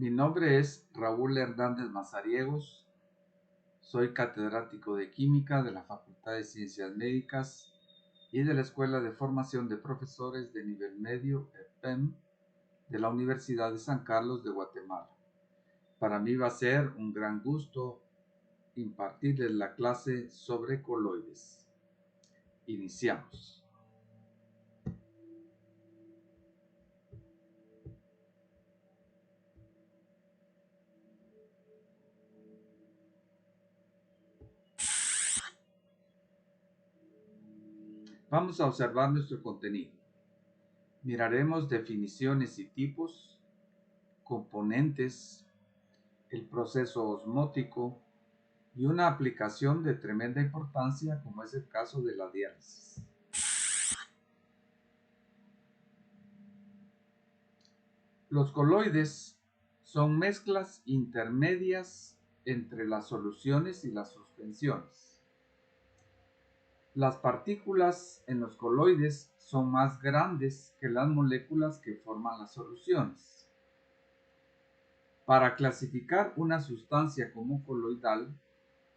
Mi nombre es Raúl Hernández Mazariegos, soy catedrático de Química de la Facultad de Ciencias Médicas y de la Escuela de Formación de Profesores de Nivel Medio, EPEM, de la Universidad de San Carlos de Guatemala. Para mí va a ser un gran gusto impartirles la clase sobre coloides. Iniciamos. Vamos a observar nuestro contenido. Miraremos definiciones y tipos, componentes, el proceso osmótico y una aplicación de tremenda importancia como es el caso de la diálisis. Los coloides son mezclas intermedias entre las soluciones y las suspensiones. Las partículas en los coloides son más grandes que las moléculas que forman las soluciones. Para clasificar una sustancia como coloidal,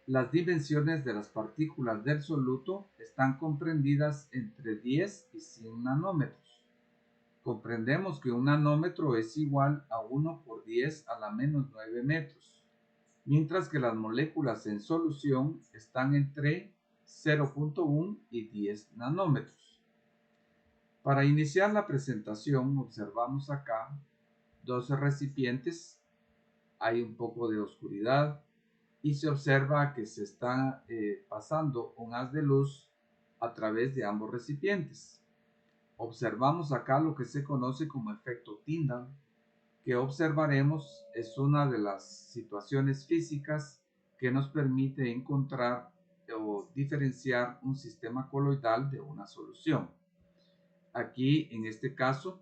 las dimensiones de las partículas del soluto están comprendidas entre 10 y 100 nanómetros. Comprendemos que un nanómetro es igual a 1 por 10 a la menos 9 metros, mientras que las moléculas en solución están entre 0.1 y 10 nanómetros. Para iniciar la presentación observamos acá 12 recipientes, hay un poco de oscuridad y se observa que se está pasando un haz de luz a través de ambos recipientes. Observamos acá lo que se conoce como efecto Tyndall, que observaremos es una de las situaciones físicas que nos permite encontrar o diferenciar un sistema coloidal de una solución. Aquí, en este caso,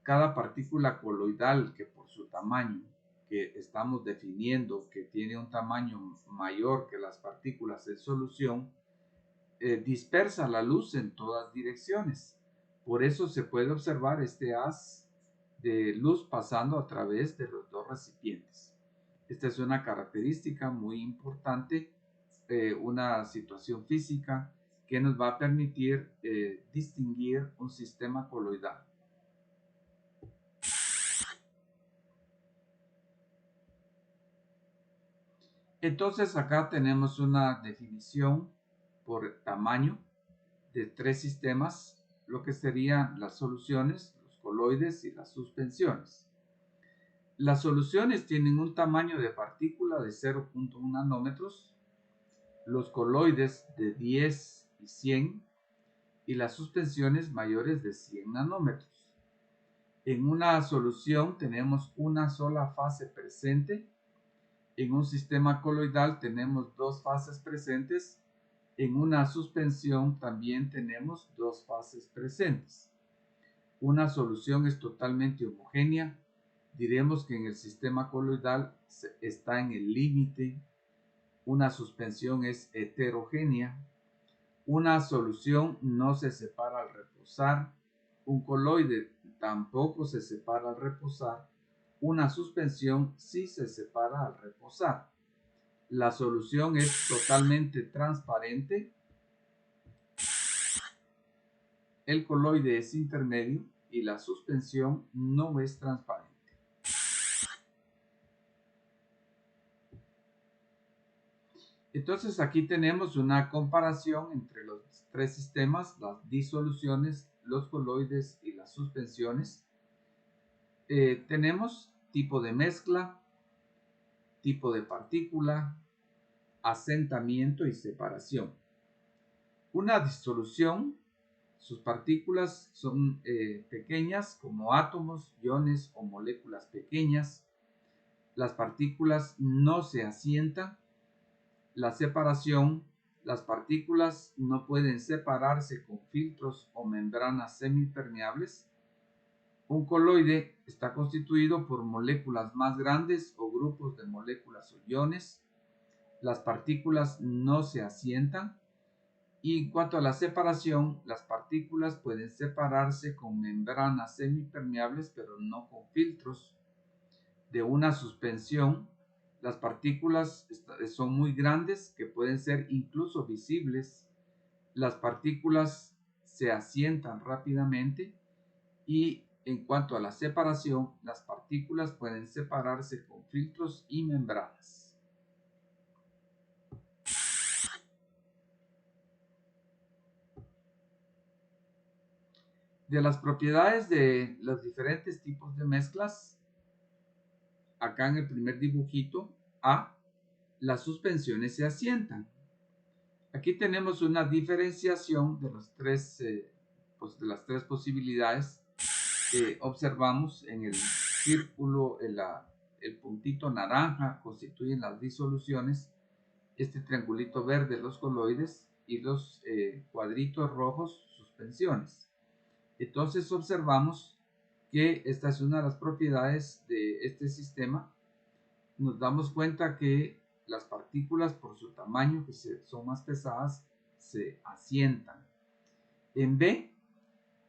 cada partícula coloidal que por su tamaño, que estamos definiendo que tiene un tamaño mayor que las partículas en solución, dispersa la luz en todas direcciones. Por eso se puede observar este haz de luz pasando a través de los dos recipientes. Esta es una característica muy importante, una situación física que nos va a permitir distinguir un sistema coloidal. Entonces acá tenemos una definición por tamaño de tres sistemas, lo que serían las soluciones, los coloides y las suspensiones. Las soluciones tienen un tamaño de partícula de 0.1 nanómetros, los coloides de 10 y 100 y las suspensiones mayores de 100 nanómetros. En una solución tenemos una sola fase presente. En un sistema coloidal tenemos dos fases presentes. En una suspensión también tenemos dos fases presentes. Una solución es totalmente homogénea. Diremos que en el sistema coloidal está en el límite. Una suspensión es heterogénea. Una solución no se separa al reposar. Un coloide tampoco se separa al reposar. Una suspensión sí se separa al reposar. La solución es totalmente transparente. El coloide es intermedio y la suspensión no es transparente. Entonces aquí tenemos una comparación entre los tres sistemas, las disoluciones, los coloides y las suspensiones. Tenemos tipo de mezcla, tipo de partícula, asentamiento y separación. Una disolución, sus partículas son pequeñas como átomos, iones o moléculas pequeñas. Las partículas no se asientan. La separación, las partículas no pueden separarse con filtros o membranas semipermeables. Un coloide está constituido por moléculas más grandes o grupos de moléculas o iones. Las partículas no se asientan. Y en cuanto a la separación, las partículas pueden separarse con membranas semipermeables, pero no con filtros. de una suspensión, las partículas son muy grandes que pueden ser incluso visibles. Las partículas se asientan rápidamente y en cuanto a la separación, las partículas pueden separarse con filtros y membranas. De las propiedades de los diferentes tipos de mezclas, acá en el primer dibujito A, las suspensiones se asientan. Aquí tenemos una diferenciación de de las tres posibilidades. Observamos en el círculo, el puntito naranja constituyen las disoluciones, este triangulito verde los coloides y los cuadritos rojos suspensiones. Entonces observamos que esta es una de las propiedades de este sistema. Nos damos cuenta que las partículas, por su tamaño, que son más pesadas, se asientan. En B,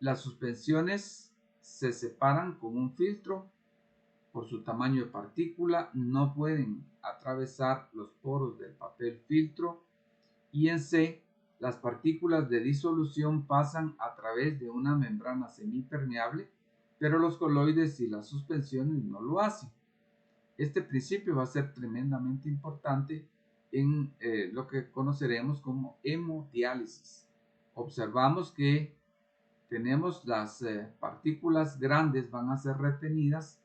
las suspensiones se separan con un filtro. Por su tamaño de partícula, no pueden atravesar los poros del papel filtro. Y en C, las partículas de disolución pasan a través de una membrana semipermeable, pero los coloides y las suspensiones no lo hacen. Este principio va a ser tremendamente importante en lo que conoceremos como hemodiálisis. Observamos que tenemos las partículas grandes van a ser retenidas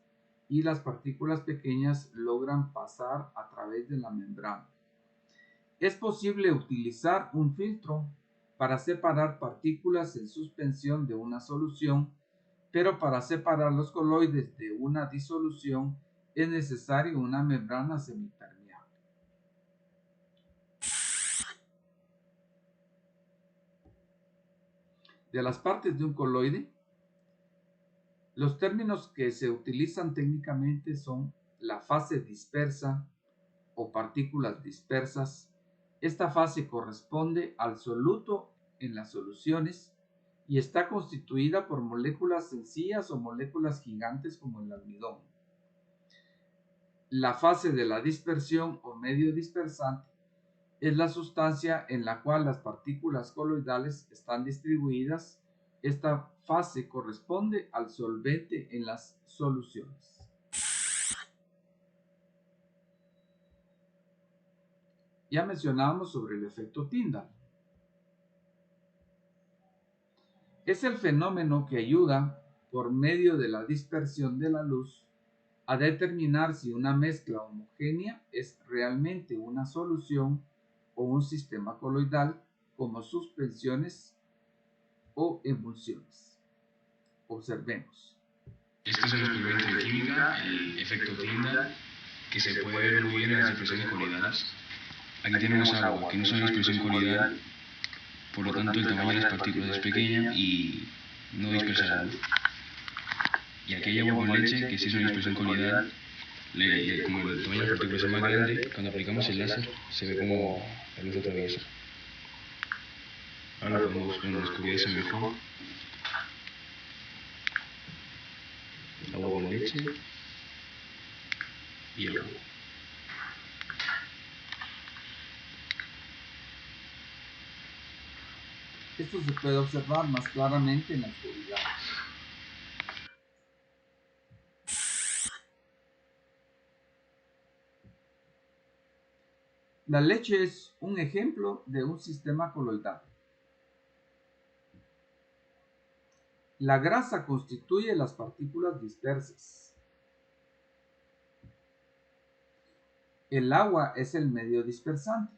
y las partículas pequeñas logran pasar a través de la membrana. Es posible utilizar un filtro para separar partículas en suspensión de una solución, pero para separar los coloides de una disolución es necesario una membrana semipermeable. De las partes de un coloide, los términos que se utilizan técnicamente son la fase dispersa o partículas dispersas. Esta fase corresponde al soluto en las soluciones y está constituida por moléculas sencillas o moléculas gigantes como el almidón. La fase de la dispersión o medio dispersante es la sustancia en la cual las partículas coloidales están distribuidas. Esta fase corresponde al solvente en las soluciones. Ya mencionábamos sobre el efecto Tyndall. Es el fenómeno que ayuda, por medio de la dispersión de la luz, a determinar si una mezcla homogénea es realmente una solución o un sistema coloidal como suspensiones o emulsiones. Observemos. Este es un experimento de química, el efecto Tyndall, que se puede ver muy bien en las dispersiones coloidales. Aquí tenemos agua, que no es una dispersión coloidal, por lo tanto el tamaño de las partículas es pequeña y no dispersa la luz. Y aquí hay agua con leche, que sí es una dispersión coloidal, como el tamaño de las partículas es más grande, cuando aplicamos el láser se ve como la luz atraviesa. Ahora lo podemos ver en la oscuridad mejor. Agua con leche y agua. Esto se puede observar más claramente en la oscuridad. La leche es un ejemplo de un sistema coloidal. La grasa constituye las partículas dispersas. El agua es el medio dispersante.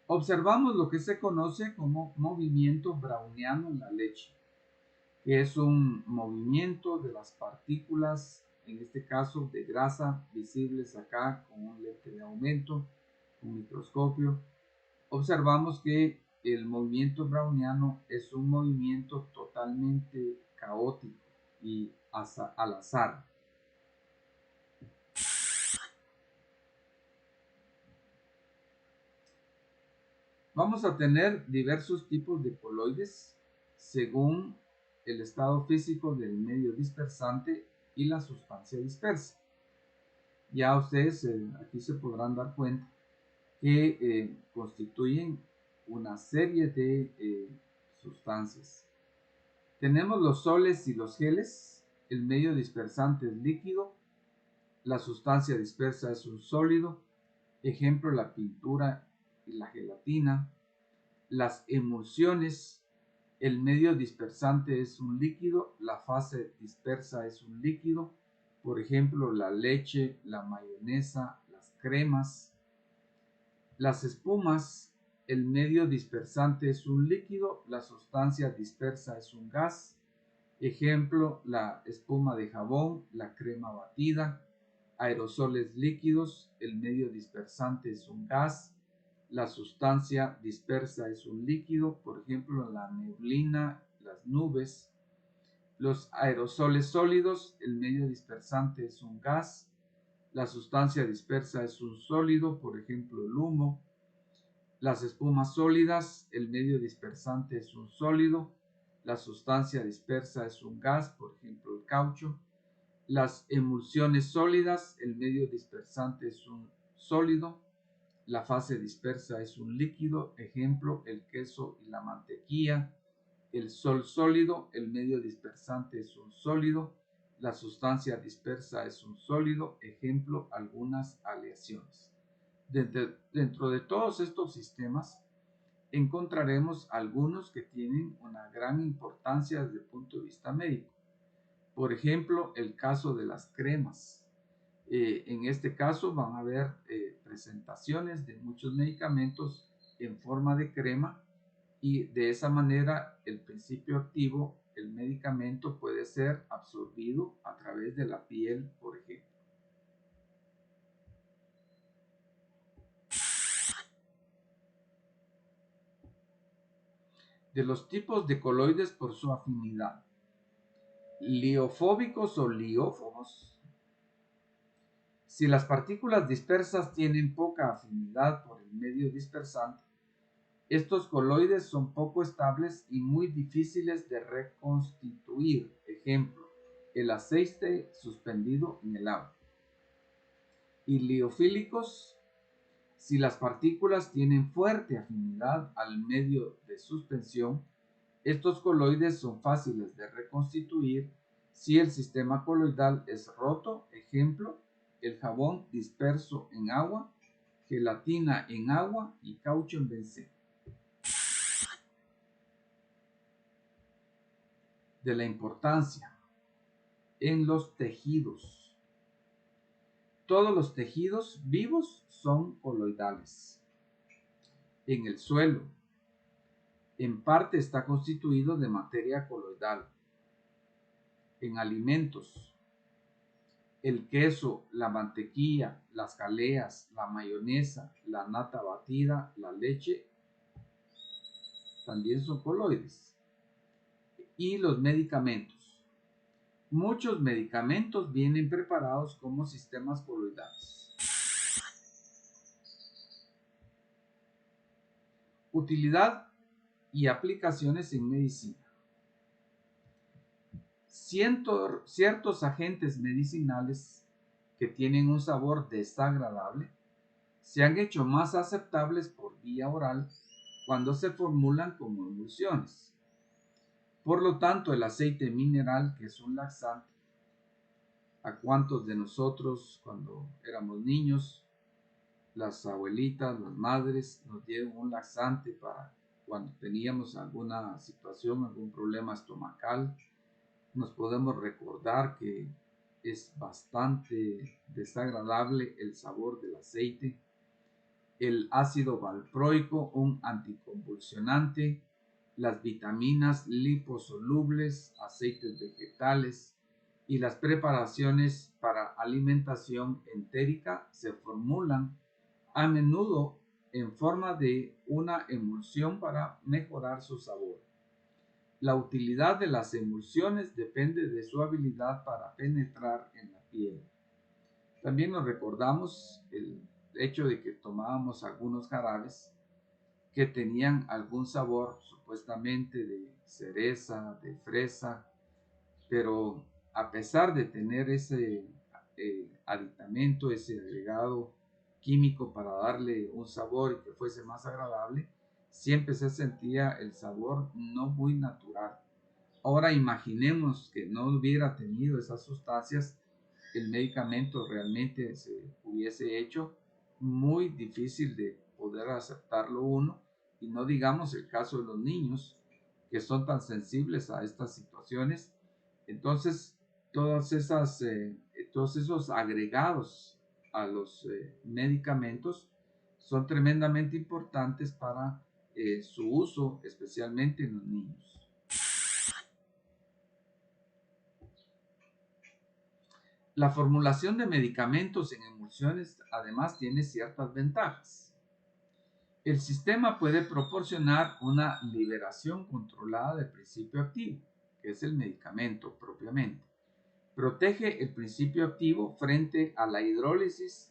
Observamos lo que se conoce como movimiento browniano en la leche, que es un movimiento de las partículas, en este caso de grasa, visibles acá con un lente de aumento, un microscopio. Observamos que el movimiento browniano es un movimiento totalmente caótico y al azar. Vamos a tener diversos tipos de coloides según el estado físico del medio dispersante y la sustancia dispersa. Ya ustedes aquí se podrán dar cuenta que constituyen una serie de sustancias. Tenemos los soles y los geles. El medio dispersante es líquido, la sustancia dispersa es un sólido, ejemplo la pintura y la gelatina. Las emulsiones, el medio dispersante es un líquido, la fase dispersa es un líquido, por ejemplo la leche, la mayonesa, las cremas. Las espumas, el medio dispersante es un líquido, la sustancia dispersa es un gas, ejemplo la espuma de jabón, la crema batida. Aerosoles líquidos, el medio dispersante es un gas, la sustancia dispersa es un líquido, por ejemplo la neblina, las nubes. Los aerosoles sólidos, el medio dispersante es un gas, la sustancia dispersa es un sólido, por ejemplo el humo. Las espumas sólidas, el medio dispersante es un sólido, la sustancia dispersa es un gas, por ejemplo el caucho. Las emulsiones sólidas, el medio dispersante es un sólido, la fase dispersa es un líquido, ejemplo el queso y la mantequilla. El sol sólido, el medio dispersante es un sólido, la sustancia dispersa es un sólido, ejemplo algunas aleaciones. Dentro de todos estos sistemas encontraremos algunos que tienen una gran importancia desde el punto de vista médico. Por ejemplo, el caso de las cremas. En este caso van a haber presentaciones de muchos medicamentos en forma de crema y de esa manera el principio activo, el medicamento puede ser absorbido a través de la piel, por ejemplo. De los tipos de coloides por su afinidad. Liofóbicos o liófobos. Si las partículas dispersas tienen poca afinidad por el medio dispersante, estos coloides son poco estables y muy difíciles de reconstituir. Ejemplo, el aceite suspendido en el agua. Y liofílicos, si las partículas tienen fuerte afinidad al medio de suspensión, estos coloides son fáciles de reconstituir si el sistema coloidal es roto. Ejemplo, el jabón disperso en agua, gelatina en agua y caucho en benceno. De la importancia en los tejidos. Todos los tejidos vivos son coloidales. En el suelo, en parte está constituido de materia coloidal. En alimentos, el queso, la mantequilla, las jaleas, la mayonesa, la nata batida, la leche, también son coloides. Y los medicamentos. Muchos medicamentos vienen preparados como sistemas coloidales. Utilidad y aplicaciones en medicina. Ciertos agentes medicinales que tienen un sabor desagradable se han hecho más aceptables por vía oral cuando se formulan como emulsiones. Por lo tanto, el aceite mineral, que es un laxante, ¿a cuántos de nosotros cuando éramos niños, las abuelitas, las madres nos dieron un laxante para cuando teníamos alguna situación, algún problema estomacal? Nos podemos recordar que es bastante desagradable el sabor del aceite. El ácido valproico, un anticonvulsionante, las vitaminas liposolubles, aceites vegetales y las preparaciones para alimentación entérica se formulan a menudo en forma de una emulsión para mejorar su sabor. La utilidad de las emulsiones depende de su habilidad para penetrar en la piel. También nos recordamos el hecho de que tomábamos algunos jarabes que tenían algún sabor supuestamente de cereza, de fresa, pero a pesar de tener ese aditamento, ese agregado químico para darle un sabor y que fuese más agradable, siempre se sentía el sabor no muy natural. Ahora imaginemos que no hubiera tenido esas sustancias, el medicamento realmente se hubiese hecho muy difícil de poder aceptarlo uno, y no digamos el caso de los niños que son tan sensibles a estas situaciones. Entonces, todos esos agregados a los medicamentos son tremendamente importantes para su uso, especialmente en los niños. La formulación de medicamentos en emulsiones además tiene ciertas ventajas. El sistema puede proporcionar una liberación controlada del principio activo, que es el medicamento propiamente. Protege el principio activo frente a la hidrólisis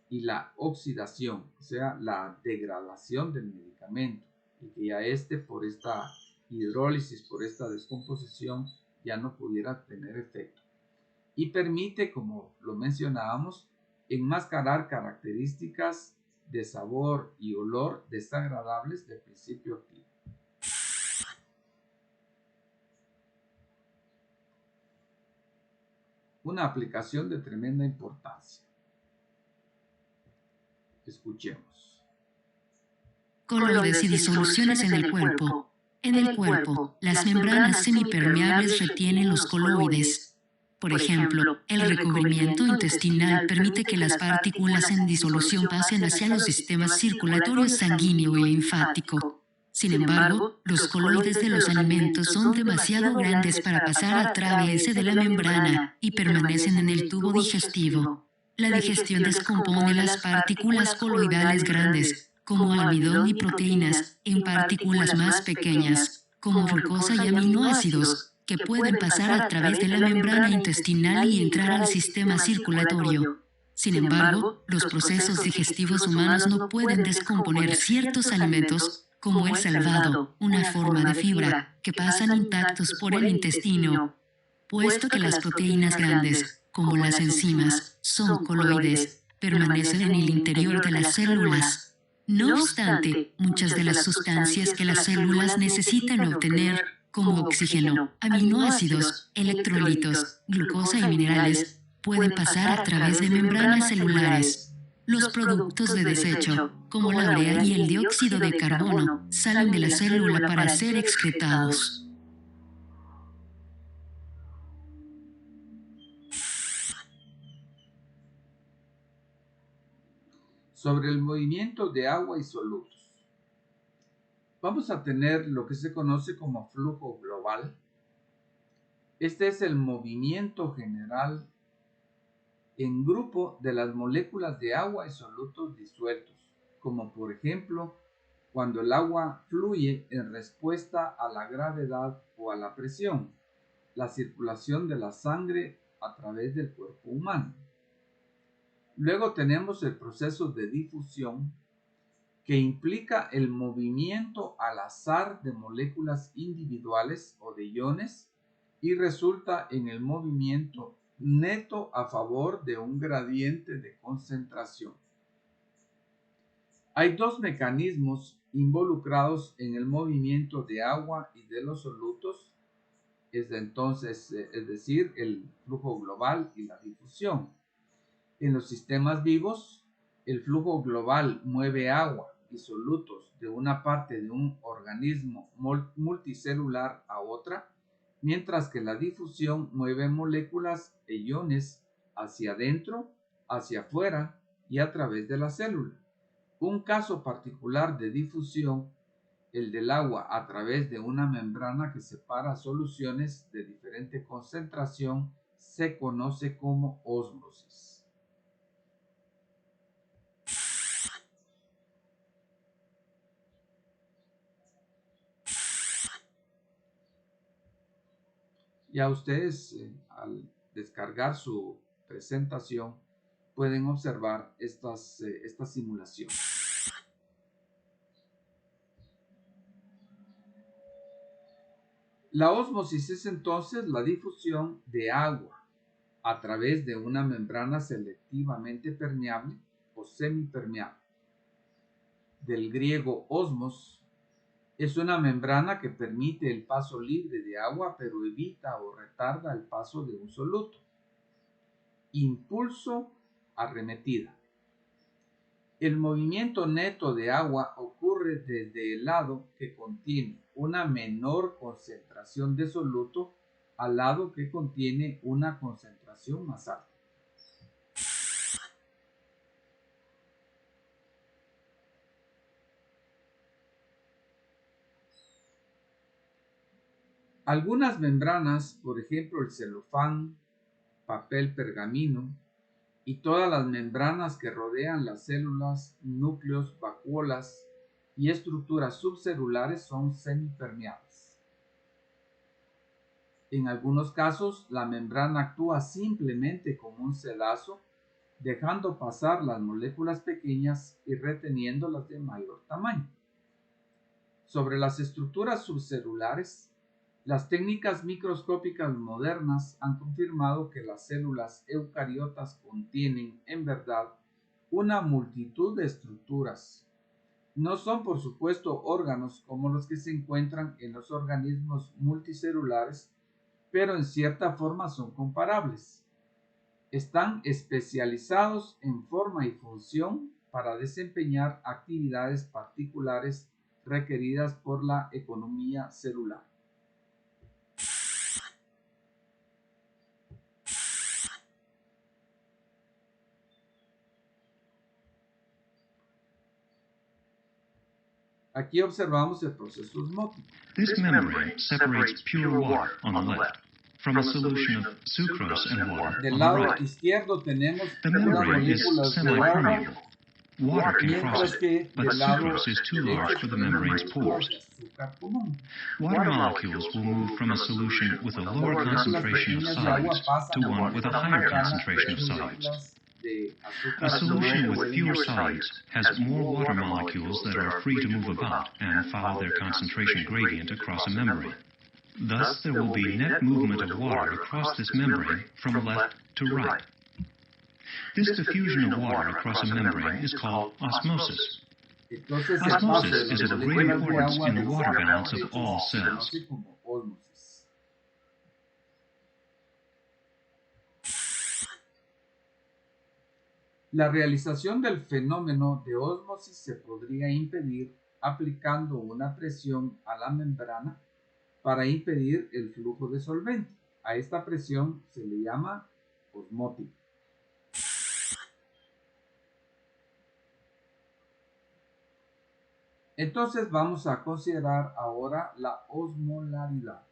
y la oxidación, o sea, la degradación del medicamento, y que ya por esta hidrólisis, por esta descomposición, ya no pudiera tener efecto. Y permite, como lo mencionábamos, enmascarar características de sabor y olor desagradables del principio activo. Una aplicación de tremenda importancia. Escuchemos. Coloides y disoluciones en el cuerpo. En el cuerpo, las membranas semipermeables retienen los coloides. Por ejemplo, el recubrimiento intestinal permite que las partículas en disolución pasen hacia los sistemas circulatorio, sanguíneo y linfático. Sin embargo, los coloides de los alimentos son demasiado grandes para pasar a través de la membrana y permanecen en el tubo digestivo. La digestión descompone las partículas coloidales grandes, como almidón y proteínas, en partículas más pequeñas, como glucosa y aminoácidos, que pueden pasar a través de la membrana intestinal y entrar al sistema circulatorio. Sin embargo, los procesos digestivos humanos no pueden descomponer ciertos alimentos, como el salvado, una forma de fibra, que pasan intactos por el intestino. Puesto que las proteínas grandes, como las enzimas, son coloides, permanecen en el interior de las células. No obstante, muchas de las sustancias que las células necesitan obtener, como oxígeno, aminoácidos, electrolitos, glucosa y minerales, pueden pasar a través de membranas celulares. Los productos de desecho, como la urea y el dióxido de carbono, salen de la célula para ser excretados. Sobre el movimiento de agua y solutos. Vamos a tener lo que se conoce como flujo global. Este es el movimiento general en grupo de las moléculas de agua y solutos disueltos, como por ejemplo cuando el agua fluye en respuesta a la gravedad o a la presión, la circulación de la sangre a través del cuerpo humano. Luego tenemos el proceso de difusión, que implica el movimiento al azar de moléculas individuales o de iones y resulta en el movimiento neto a favor de un gradiente de concentración. Hay dos mecanismos involucrados en el movimiento de agua y de los solutos, es decir, el flujo global y la difusión. En los sistemas vivos, el flujo global mueve agua y solutos de una parte de un organismo multicelular a otra, mientras que la difusión mueve moléculas e iones hacia adentro, hacia afuera y a través de la célula. Un caso particular de difusión, el del agua a través de una membrana que separa soluciones de diferente concentración, se conoce como ósmosis. Ya ustedes, al descargar su presentación, pueden observar esta simulación. La ósmosis es entonces la difusión de agua a través de una membrana selectivamente permeable o semipermeable. Del griego osmos, es una membrana que permite el paso libre de agua, pero evita o retarda el paso de un soluto. Impulso arremetida. El movimiento neto de agua ocurre desde el lado que contiene una menor concentración de soluto al lado que contiene una concentración más alta. Algunas membranas, por ejemplo el celofán, papel pergamino y todas las membranas que rodean las células, núcleos, vacuolas y estructuras subcelulares son semipermeables. En algunos casos, la membrana actúa simplemente como un sedazo, dejando pasar las moléculas pequeñas y reteniendo las de mayor tamaño. Sobre las estructuras subcelulares, las técnicas microscópicas modernas han confirmado que las células eucariotas contienen, en verdad, una multitud de estructuras. No son, por supuesto, órganos como los que se encuentran en los organismos multicelulares, pero en cierta forma son comparables. Están especializados en forma y función para desempeñar actividades particulares requeridas por la economía celular. Aquí observamos el proceso osmótico. This membrane separates pure water on the left from a solution of sucrose and water Del on the lado right. izquierdo tenemos The unas membrane is moléculas de agua, semi-permeable. Water can mientras cross que it, but del lado sucrose is too large derecho for the tenemos membrane's moléculas pores. de azúcar común. Water molecules will move from a solution with a lower concentration of solids to one with a higher concentration of solids. A solution with fewer solids has more water molecules that are free to move about and follow their concentration gradient across a membrane. Thus, there will be net movement of water across this membrane from left to right. This diffusion of water across a membrane is called osmosis. Entonces, Osmosis is of great importance in the water balance of all cells. La realización del fenómeno de ósmosis se podría impedir aplicando una presión a la membrana para impedir el flujo de solvente. A esta presión se le llama osmótica. Entonces vamos a considerar ahora la osmolaridad.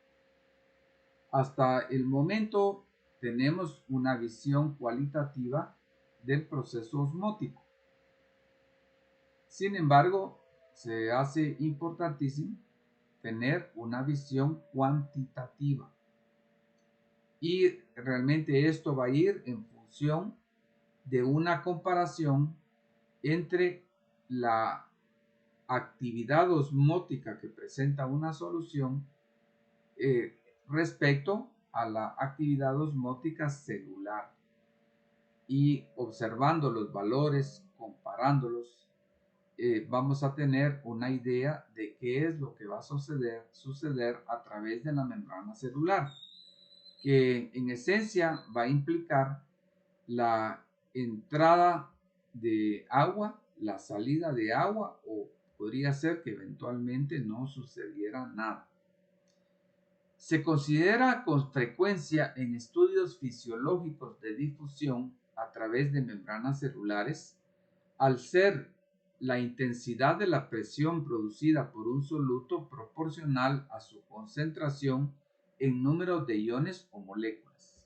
Hasta el momento tenemos una visión cualitativa del proceso osmótico. Sin embargo, se hace importantísimo tener una visión cuantitativa. Y realmente esto va a ir en función de una comparación entre la actividad osmótica que presenta una solución respecto a la actividad osmótica celular. Y observando los valores, comparándolos, vamos a tener una idea de qué es lo que va a suceder a través de la membrana celular, que en esencia va a implicar la entrada de agua, la salida de agua, o podría ser que eventualmente no sucediera nada. Se considera con frecuencia en estudios fisiológicos de difusión a través de membranas celulares, al ser la intensidad de la presión producida por un soluto proporcional a su concentración en número de iones o moléculas.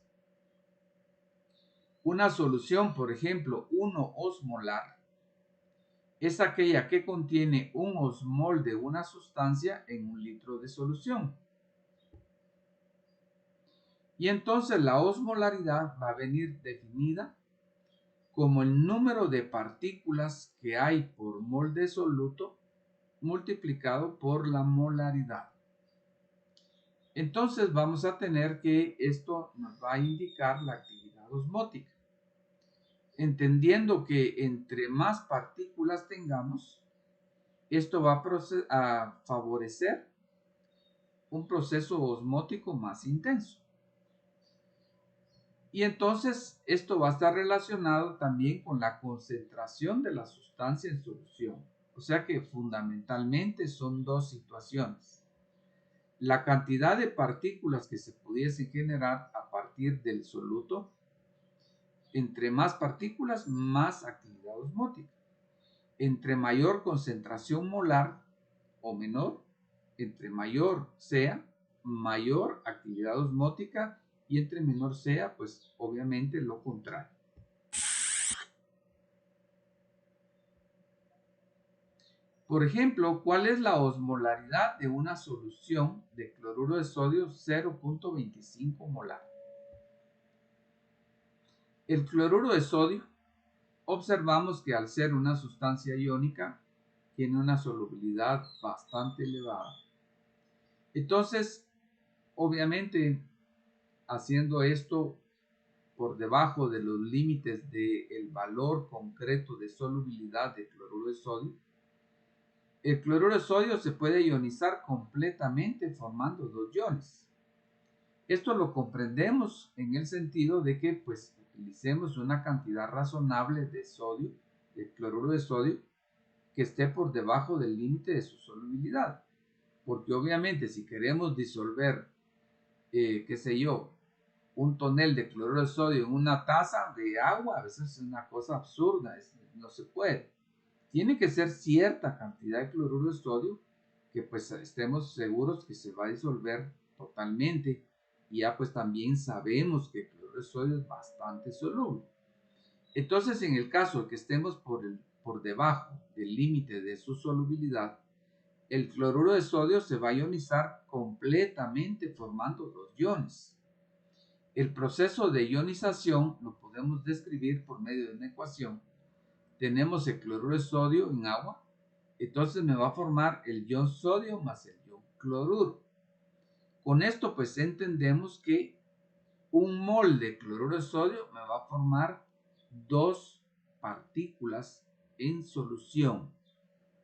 Una solución, por ejemplo, 1 osmolar, es aquella que contiene 1 osmol de una sustancia en 1 litro de solución. Y entonces la osmolaridad va a venir definida como el número de partículas que hay por mol de soluto multiplicado por la molaridad. Entonces vamos a tener que esto nos va a indicar la actividad osmótica. Entendiendo que entre más partículas tengamos, esto va a favorecer un proceso osmótico más intenso. Y entonces esto va a estar relacionado también con la concentración de la sustancia en solución. O sea que fundamentalmente son dos situaciones. La cantidad de partículas que se pudiesen generar a partir del soluto. Entre más partículas, más actividad osmótica. Entre mayor concentración molar o menor, entre mayor sea, mayor actividad osmótica, y entre menor sea, pues obviamente lo contrario. Por ejemplo, ¿cuál es la osmolaridad de una solución de cloruro de sodio 0.25 molar? El cloruro de sodio, observamos que al ser una sustancia iónica, tiene una solubilidad bastante elevada. Entonces, obviamente, haciendo esto por debajo de los límites del valor concreto de solubilidad de cloruro de sodio, el cloruro de sodio se puede ionizar completamente formando dos iones. Esto lo comprendemos en el sentido de que pues utilicemos una cantidad razonable de sodio, de cloruro de sodio, que esté por debajo del límite de su solubilidad. Porque obviamente si queremos disolver, qué sé yo, un tonel de cloruro de sodio en una taza de agua, a veces es una cosa absurda, no se puede. Tiene que ser cierta cantidad de cloruro de sodio que pues estemos seguros que se va a disolver totalmente, y ya pues también sabemos que el cloruro de sodio es bastante soluble. Entonces, en el caso de que estemos por debajo del límite de su solubilidad, el cloruro de sodio se va a ionizar completamente formando dos iones. El proceso de ionización lo podemos describir por medio de una ecuación. Tenemos el cloruro de sodio en agua, entonces me va a formar el ion sodio más el ion cloruro. Con esto pues entendemos que un mol de cloruro de sodio me va a formar dos partículas en solución,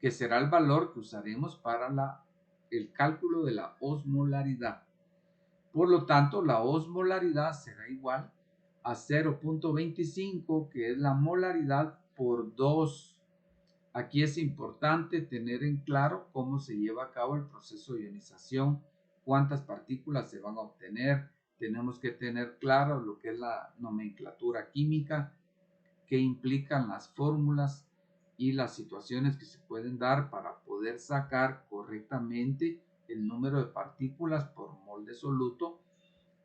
que será el valor que usaremos para el cálculo de la osmolaridad. Por lo tanto, la osmolaridad será igual a 0.25, que es la molaridad por 2. Aquí es importante tener en claro cómo se lleva a cabo el proceso de ionización, cuántas partículas se van a obtener. Tenemos que tener claro lo que es la nomenclatura química, qué implican las fórmulas y las situaciones que se pueden dar para poder sacar correctamente el número de partículas por mol de soluto.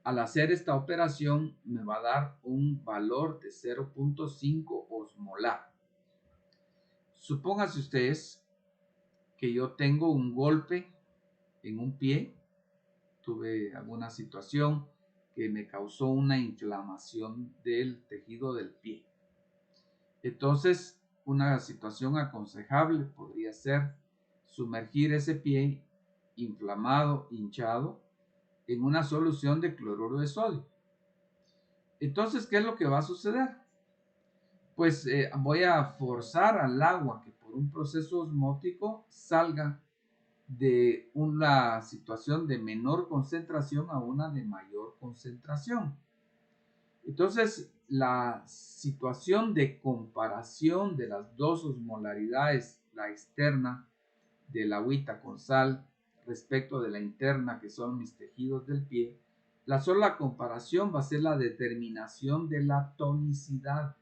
Al hacer esta operación me va a dar un valor de 0.5 osmolar. Supónganse ustedes que yo tengo un golpe en un pie, tuve alguna situación que me causó una inflamación del tejido del pie. Entonces, una situación aconsejable podría ser sumergir ese pie inflamado, hinchado, en una solución de cloruro de sodio. Entonces, ¿qué es lo que va a suceder? Pues voy a forzar al agua que por un proceso osmótico salga de una situación de menor concentración a una de mayor concentración. Entonces, la situación de comparación de las dos osmolaridades, la externa del agüita con sal respecto de la interna, que son mis tejidos del pie, la sola comparación va a ser la determinación de la tonicidad.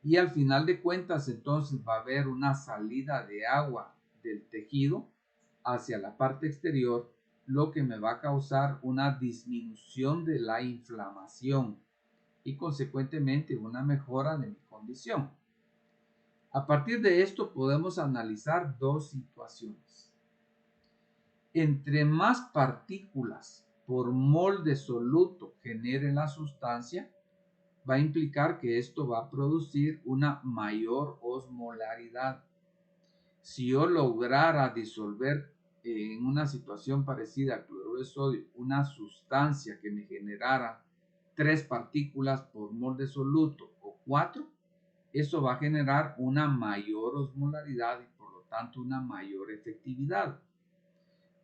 Y al final de cuentas, entonces va a haber una salida de agua del tejido hacia la parte exterior, lo que me va a causar una disminución de la inflamación y consecuentemente una mejora de mi condición. A partir de esto podemos analizar dos situaciones. Entre más partículas por mol de soluto genere la sustancia, va a implicar que esto va a producir una mayor osmolaridad. Si yo lograra disolver en una situación parecida al cloruro de sodio, una sustancia que me generara 3 partículas por mol de soluto o 4, eso va a generar una mayor osmolaridad y por lo tanto una mayor efectividad.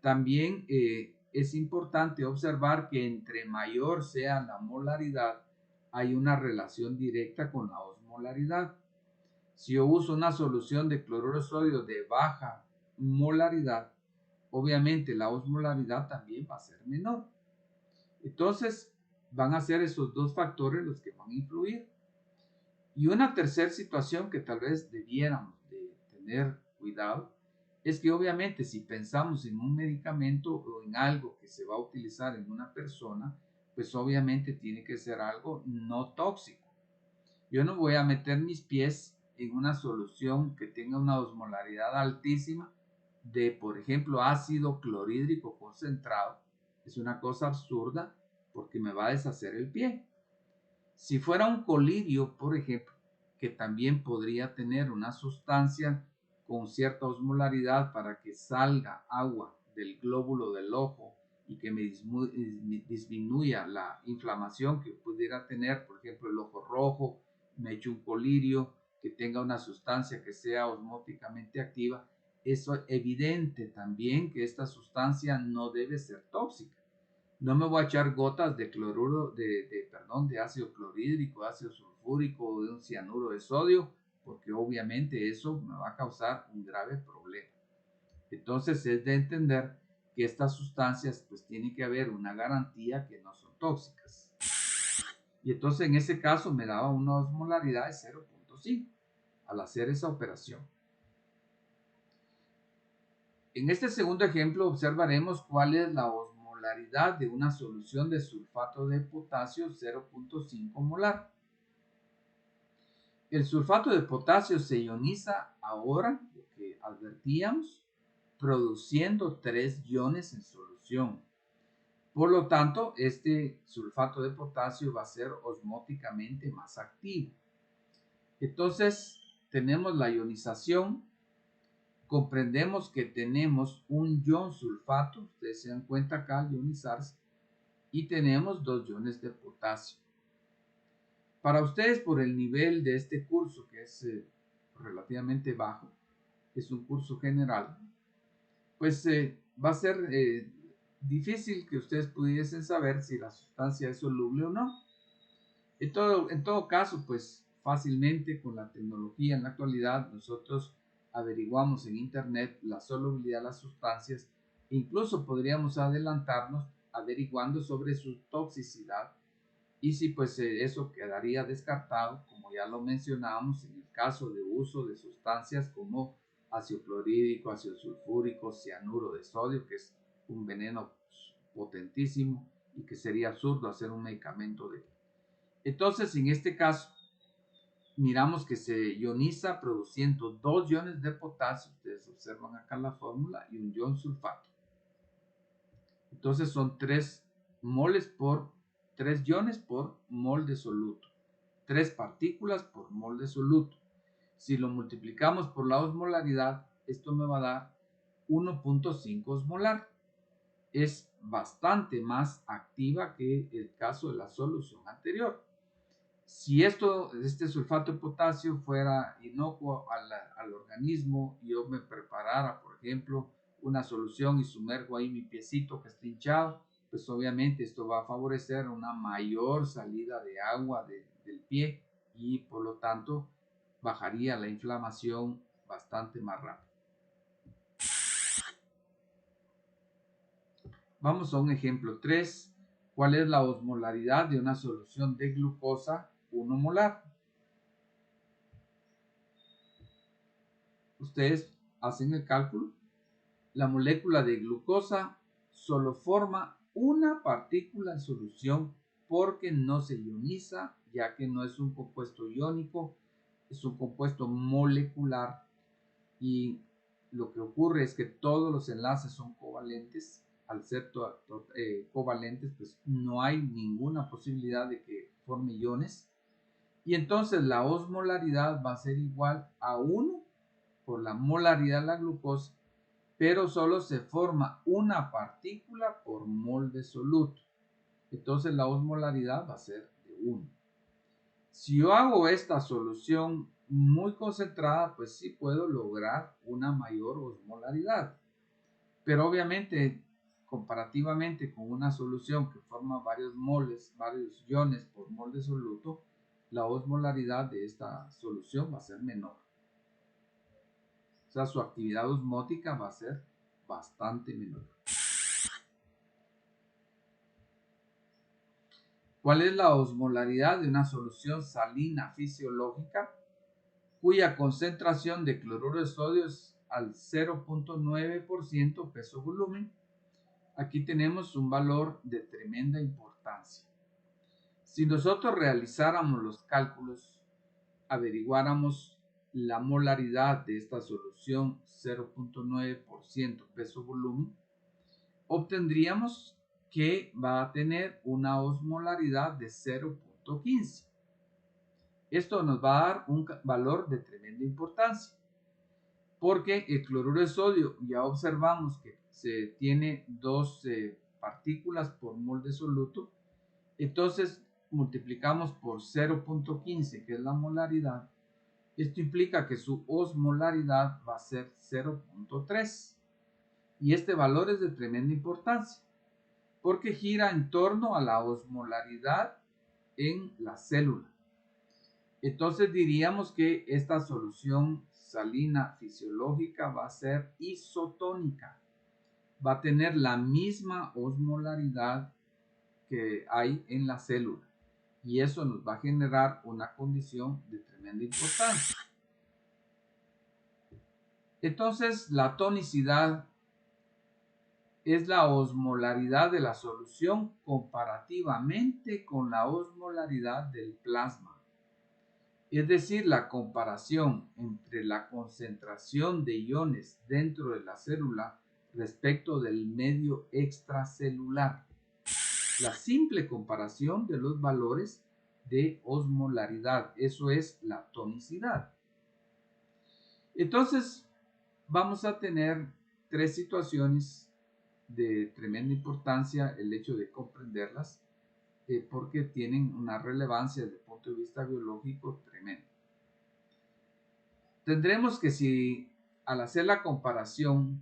También es importante observar que entre mayor sea la molaridad, hay una relación directa con la osmolaridad. Si yo uso una solución de cloruro de sodio de baja molaridad, obviamente la osmolaridad también va a ser menor. Entonces van a ser esos dos factores los que van a influir. Y una tercera situación que tal vez debiéramos de tener cuidado es que obviamente si pensamos en un medicamento o en algo que se va a utilizar en una persona, pues obviamente tiene que ser algo no tóxico. Yo no voy a meter mis pies en una solución que tenga una osmolaridad altísima de, por ejemplo, ácido clorhídrico concentrado. Es una cosa absurda porque me va a deshacer el pie. Si fuera un colirio, por ejemplo, que también podría tener una sustancia con cierta osmolaridad para que salga agua del glóbulo del ojo y que me disminuya la inflamación que pudiera tener, por ejemplo, el ojo rojo, me echo un colirio que tenga una sustancia que sea osmóticamente activa, eso es evidente también que esta sustancia no debe ser tóxica. No me voy a echar gotas de cloruro, de ácido clorhídrico, ácido sulfúrico o de un cianuro de sodio, porque obviamente eso me va a causar un grave problema. Entonces es de entender que estas sustancias pues tiene que haber una garantía que no son tóxicas. Y entonces en ese caso me daba una osmolaridad de 0.5 al hacer esa operación. En este segundo ejemplo observaremos cuál es la osmolaridad de una solución de sulfato de potasio 0.5 molar. El sulfato de potasio se ioniza ahora, lo que advertíamos, produciendo 3 iones en solución. Por lo tanto, este sulfato de potasio va a ser osmóticamente más activo. Entonces, tenemos la ionización. Comprendemos que tenemos un ion sulfato, ustedes se dan cuenta acá al ionizarse, y tenemos 2 iones de potasio. Para ustedes, por el nivel de este curso, que es relativamente bajo, es un curso general, pues va a ser difícil que ustedes pudiesen saber si la sustancia es soluble o no. En todo caso, pues fácilmente con la tecnología en la actualidad nosotros averiguamos en internet la solubilidad de las sustancias e incluso podríamos adelantarnos averiguando sobre su toxicidad y si pues eso quedaría descartado, como ya lo mencionábamos en el caso de uso de sustancias como ácido clorhídrico, ácido sulfúrico, cianuro de sodio, que es un veneno potentísimo y que sería absurdo hacer un medicamento de él. Entonces, en este caso, miramos que se ioniza produciendo 2 iones de potasio, ustedes observan acá la fórmula, y un ion sulfato. Entonces son 3 iones por mol de soluto, 3 partículas por mol de soluto. Si lo multiplicamos por la osmolaridad, esto me va a dar 1.5 osmolar. Es bastante más activa que el caso de la solución anterior. Si este sulfato de potasio fuera inocuo al organismo y yo me preparara, por ejemplo, una solución y sumerjo ahí mi piecito que está hinchado, pues obviamente esto va a favorecer una mayor salida de agua del pie y por lo tanto bajaría la inflamación bastante más rápido. Vamos a un ejemplo 3. ¿Cuál es la osmolaridad de una solución de glucosa 1 molar? Ustedes hacen el cálculo. La molécula de glucosa solo forma una partícula en solución porque no se ioniza, ya que no es un compuesto iónico, es un compuesto molecular y lo que ocurre es que todos los enlaces son covalentes. Al ser covalentes, pues no hay ninguna posibilidad de que forme iones. Y entonces la osmolaridad va a ser igual a 1 por la molaridad de la glucosa, pero solo se forma una partícula por mol de soluto. Entonces la osmolaridad va a ser de 1. Si yo hago esta solución muy concentrada, pues sí puedo lograr una mayor osmolaridad. Pero obviamente, comparativamente con una solución que forma varios moles, varios iones por mol de soluto, la osmolaridad de esta solución va a ser menor. O sea, su actividad osmótica va a ser bastante menor. ¿Cuál es la osmolaridad de una solución salina fisiológica cuya concentración de cloruro de sodio es al 0.9% peso volumen? Aquí tenemos un valor de tremenda importancia. Si nosotros realizáramos los cálculos, averiguáramos la molaridad de esta solución 0.9% peso volumen, obtendríamos que va a tener una osmolaridad de 0.15. Esto nos va a dar un valor de tremenda importancia, porque el cloruro de sodio ya observamos que se tiene 2 partículas por mol de soluto. Entonces multiplicamos por 0.15, que es la molaridad. Esto implica que su osmolaridad va a ser 0.3. Y este valor es de tremenda importancia, porque gira en torno a la osmolaridad en la célula. Entonces diríamos que esta solución salina fisiológica va a ser isotónica. Va a tener la misma osmolaridad que hay en la célula. Y eso nos va a generar una condición de tremenda importancia. Entonces, la tonicidad es la osmolaridad de la solución comparativamente con la osmolaridad del plasma. Es decir, la comparación entre la concentración de iones dentro de la célula respecto del medio extracelular. La simple comparación de los valores de osmolaridad, eso es la tonicidad. Entonces, vamos a tener 3 situaciones de tremenda importancia, el hecho de comprenderlas, porque tienen una relevancia desde el punto de vista biológico tremenda. Tendremos que, si al hacer la comparación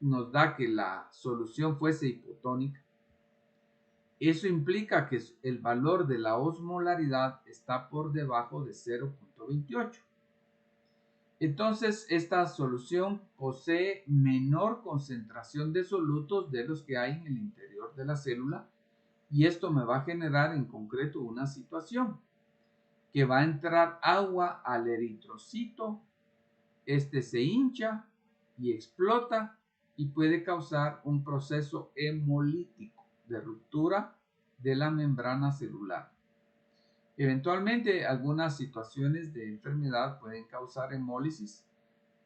nos da que la solución fuese hipotónica, eso implica que el valor de la osmolaridad está por debajo de 0.28. Entonces, esta solución posee menor concentración de solutos de los que hay en el interior de la célula, y esto me va a generar en concreto una situación que va a entrar agua al eritrocito, este se hincha y explota y puede causar un proceso hemolítico de ruptura de la membrana celular. Eventualmente, algunas situaciones de enfermedad pueden causar hemólisis.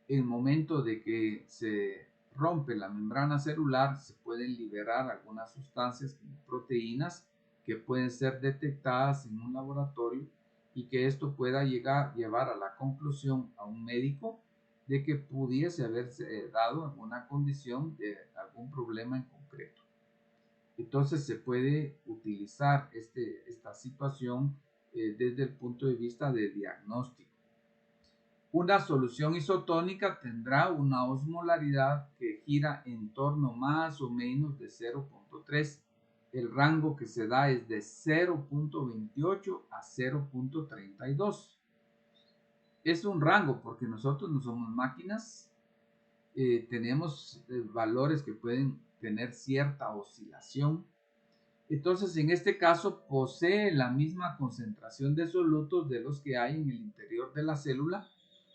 En el momento de que se rompe la membrana celular, se pueden liberar algunas sustancias como proteínas que pueden ser detectadas en un laboratorio, y que esto pueda llevar a la conclusión a un médico de que pudiese haberse dado alguna condición de algún problema en concreto. Entonces se puede utilizar esta situación desde el punto de vista de diagnóstico. Una solución isotónica tendrá una osmolaridad que gira en torno más o menos de 0.3. El rango que se da es de 0.28 a 0.32. Es un rango porque nosotros no somos máquinas, tenemos valores que pueden tener cierta oscilación. Entonces, en este caso, posee la misma concentración de solutos de los que hay en el interior de la célula,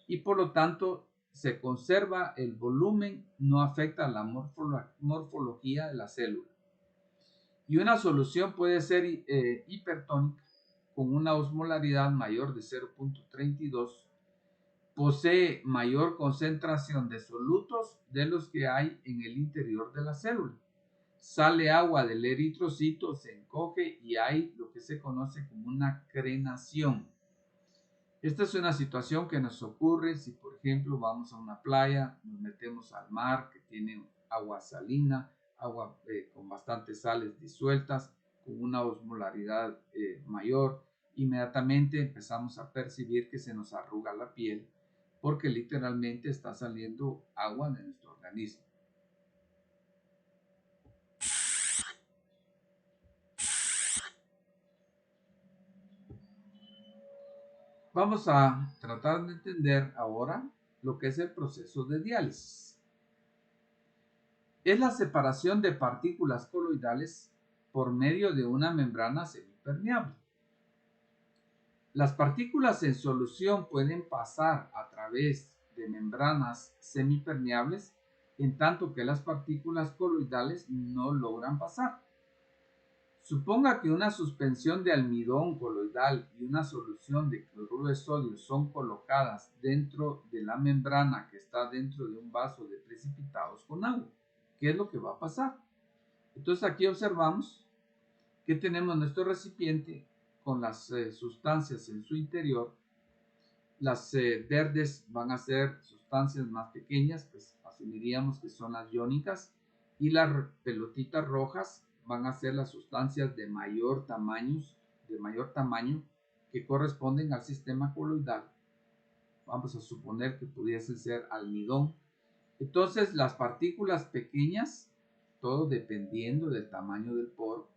y por lo tanto se conserva el volumen, no afecta la morfología de la célula. Y una solución puede ser hipertónica con una osmolaridad mayor de 0.32. Posee mayor concentración de solutos de los que hay en el interior de la célula. Sale agua del eritrocito, se encoge y hay lo que se conoce como una crenación. Esta es una situación que nos ocurre si, por ejemplo, vamos a una playa, nos metemos al mar que tiene agua salina, agua con bastantes sales disueltas, con una osmolaridad mayor. Inmediatamente empezamos a percibir que se nos arruga la piel porque literalmente está saliendo agua de nuestro organismo. Vamos a tratar de entender ahora lo que es el proceso de diálisis. Es la separación de partículas coloidales por medio de una membrana semipermeable. Las partículas en solución pueden pasar a través de membranas semipermeables, en tanto que las partículas coloidales no logran pasar. Suponga que una suspensión de almidón coloidal y una solución de cloruro de sodio son colocadas dentro de la membrana que está dentro de un vaso de precipitados con agua. ¿Qué es lo que va a pasar? Entonces aquí observamos que tenemos nuestro recipiente con las sustancias en su interior. Las verdes van a ser sustancias más pequeñas, pues asumiríamos que son las iónicas, y las pelotitas rojas van a ser las sustancias de mayor tamaño que corresponden al sistema coloidal. Vamos a suponer que pudiesen ser almidón. Entonces las partículas pequeñas, todo dependiendo del tamaño del poro,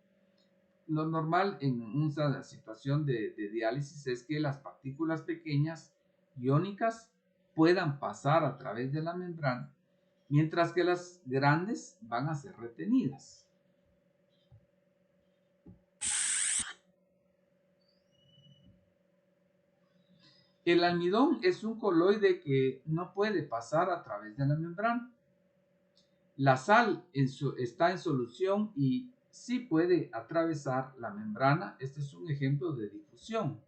lo normal en una situación de diálisis es que las partículas pequeñas iónicas puedan pasar a través de la membrana, mientras que las grandes van a ser retenidas. El almidón es un coloide que no puede pasar a través de la membrana. La sal está en solución y sí puede atravesar la membrana. Este es un ejemplo de difusión.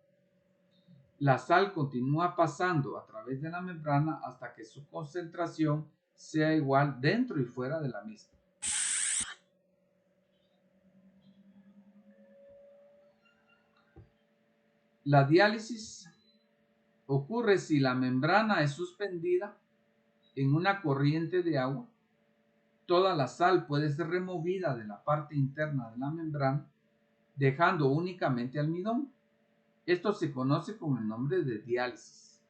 La sal continúa pasando a través de la membrana hasta que su concentración sea igual dentro y fuera de la misma. La diálisis ocurre si la membrana es suspendida en una corriente de agua. Toda la sal puede ser removida de la parte interna de la membrana, dejando únicamente almidón. Esto se conoce con el nombre de diálisis,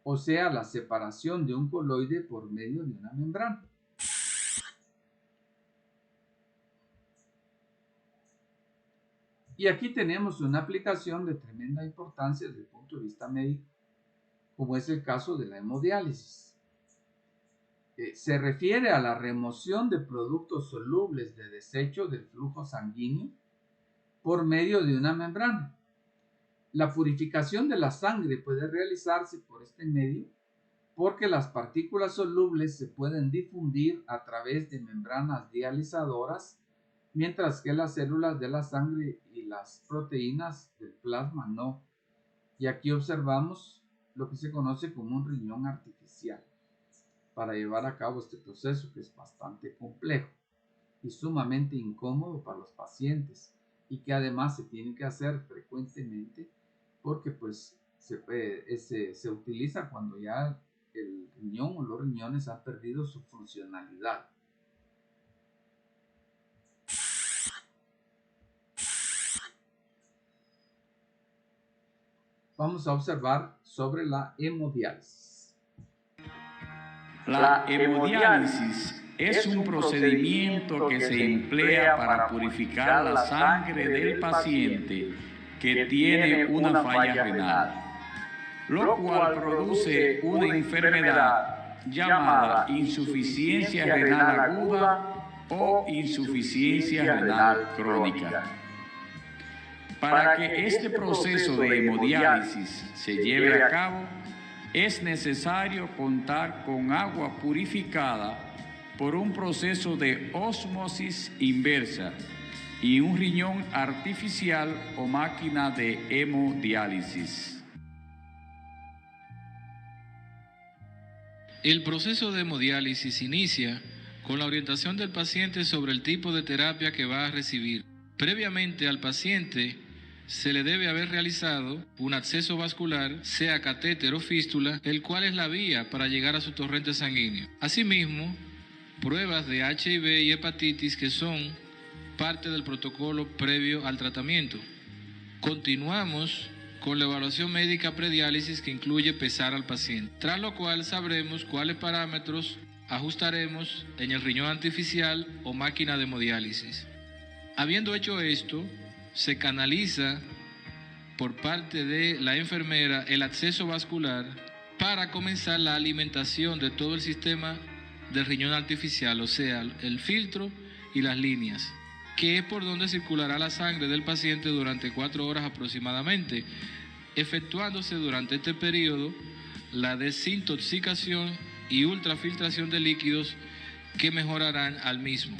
o sea, la separación de un coloide por medio de una membrana. Y aquí tenemos una aplicación de tremenda importancia desde el punto de vista médico, como es el caso de la hemodiálisis. Se refiere a la remoción de productos solubles de desecho del flujo sanguíneo por medio de una membrana. La purificación de la sangre puede realizarse por este medio porque las partículas solubles se pueden difundir a través de membranas dializadoras, mientras que las células de la sangre y las proteínas del plasma no. Y aquí observamos lo que se conoce como un riñón artificial para llevar a cabo este proceso, que es bastante complejo y sumamente incómodo para los pacientes, y que además se tiene que hacer frecuentemente porque pues se utiliza cuando ya el riñón o los riñones han perdido su funcionalidad. Vamos a observar sobre la hemodiálisis. La hemodiálisis es un procedimiento que se emplea para purificar la sangre del paciente que tiene una falla renal, lo cual produce una enfermedad llamada insuficiencia renal aguda o insuficiencia renal crónica. Para que este proceso de hemodiálisis se lleve a cabo, es necesario contar con agua purificada por un proceso de ósmosis inversa y un riñón artificial o máquina de hemodiálisis. El proceso de hemodiálisis inicia con la orientación del paciente sobre el tipo de terapia que va a recibir. Previamente al paciente se le debe haber realizado un acceso vascular, sea catéter o fístula, el cual es la vía para llegar a su torrente sanguíneo. Asimismo, pruebas de HIV y hepatitis que son parte del protocolo previo al tratamiento. Continuamos con la evaluación médica prediálisis, que incluye pesar al paciente, tras lo cual sabremos cuáles parámetros ajustaremos en el riñón artificial o máquina de hemodiálisis. Habiendo hecho esto, se canaliza por parte de la enfermera el acceso vascular para comenzar la alimentación de todo el sistema del riñón artificial, o sea, el filtro y las líneas, que es por donde circulará la sangre del paciente durante 4 horas aproximadamente, efectuándose durante este periodo la desintoxicación y ultrafiltración de líquidos que mejorarán al mismo,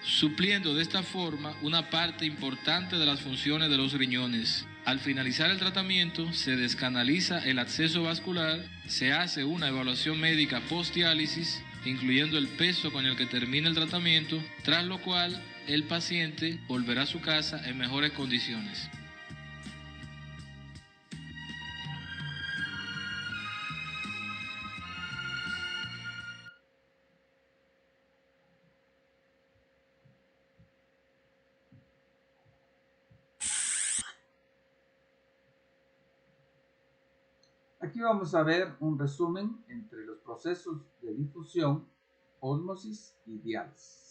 supliendo de esta forma una parte importante de las funciones de los riñones. Al finalizar el tratamiento, se descanaliza el acceso vascular, se hace una evaluación médica post-diálisis, incluyendo el peso con el que termina el tratamiento, tras lo cual el paciente volverá a su casa en mejores condiciones. Aquí vamos a ver un resumen entre los procesos de difusión, ósmosis y diálisis.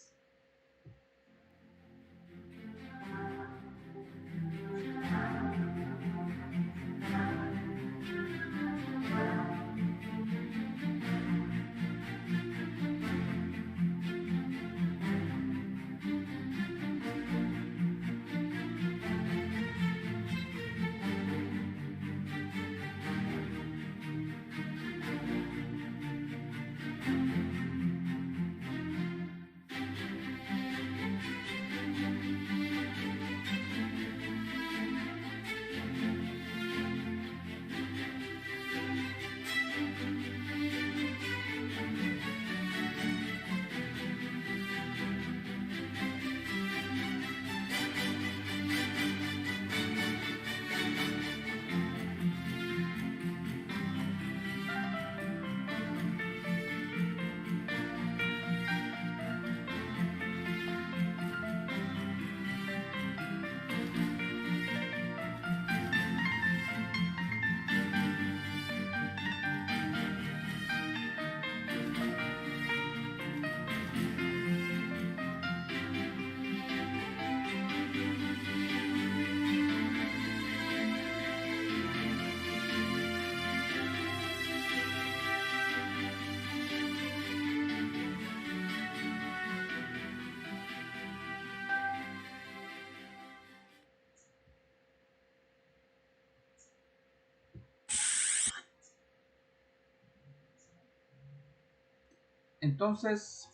Entonces,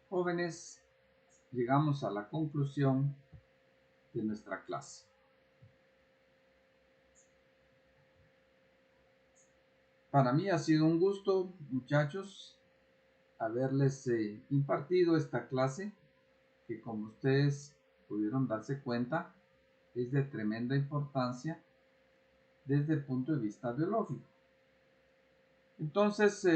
jóvenes, llegamos a la conclusión de nuestra clase. Para mí ha sido un gusto, muchachos, haberles impartido esta clase, que como ustedes pudieron darse cuenta, es de tremenda importancia desde el punto de vista biológico. Entonces,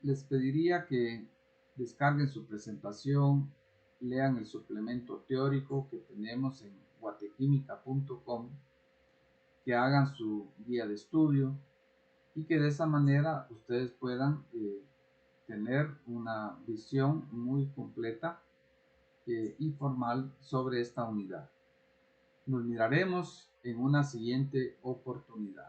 les pediría que descarguen su presentación, lean el suplemento teórico que tenemos en guatequimica.com, que hagan su guía de estudio y que de esa manera ustedes puedan tener una visión muy completa y formal sobre esta unidad. Nos miraremos en una siguiente oportunidad.